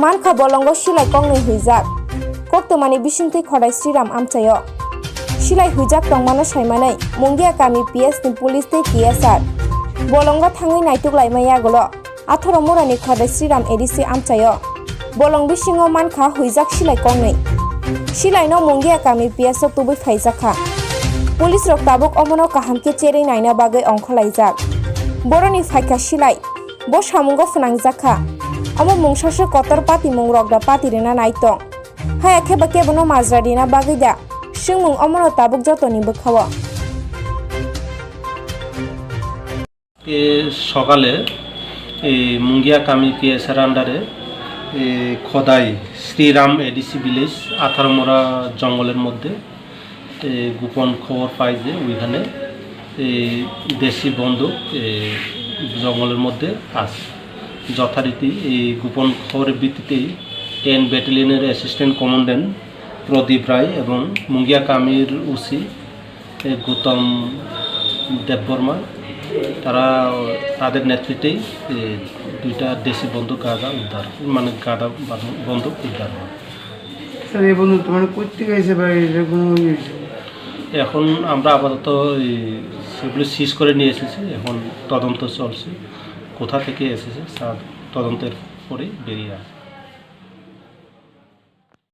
मानखा बलंग सिलाय कंगनै हुइजाक कक्तमानि बिसिंथै खदाय श्रीराम आमचायो सिलाय हुइजाक तंमानो सायमानै मंगिया गामि PS नि पुलिस तै KSR बलंग थाङै नायटुक लायमायागलो 18 मुरानि खदाय श्रीराम एडिसि आमचायो बलं बिसिङाव मानखा हुइजाक सिलाय कंनै सिलायनो मंगिया गामि PS तुबै फायजाखा पुलिस रक ताबुक अमनो काहामके चेरै नायना बागै अंखलायजाक बरनि फायका सिलाय ब सामुंगो फुनांजाखा अमो मुंसासो कतर पाति मुं रकदा पाति रेना नायतं हाया खेबा केबनो माजरादिना बागैदा सिंमुं अमनो ताबुक जतनि बोखावा সকালে এই মুঙ্গিয়া কামি PSR আন্ডারে খোদাই শ্রীরাম এডিসি ভিলেজ 18 মোড়া জঙ্গলের মধ্যে গোপন খবর পাই যে ওইখানে দেশি বন্দুক জঙ্গলের মধ্যে আছে যথারীতি এই গোপন খবরের ভিত্তিতেই 10 ব্যাটালিয়নের অ্যাসিস্ট্যান্ট কমান্ড্যান্ট প্রদীপ রায় এবং মুঙ্গিয়া কামির ওসি গৌতম দেববর্মা তারা তাদের নেতৃত্বেই দুইটা দেশি বন্দুক গাঁদা উদ্ধার মানে গাঁদা বন্দুক উদ্ধার হয়। স্যার এই বন্দুক মানে কোথা গেছে বা এরকম এখন আমরা আপাতত সেগুলো সিজ করে নিয়ে এসেছি, এখন তদন্ত চলছে, কোথা থেকে এসেছে তদন্তের পরে বেরিয়ে আসে।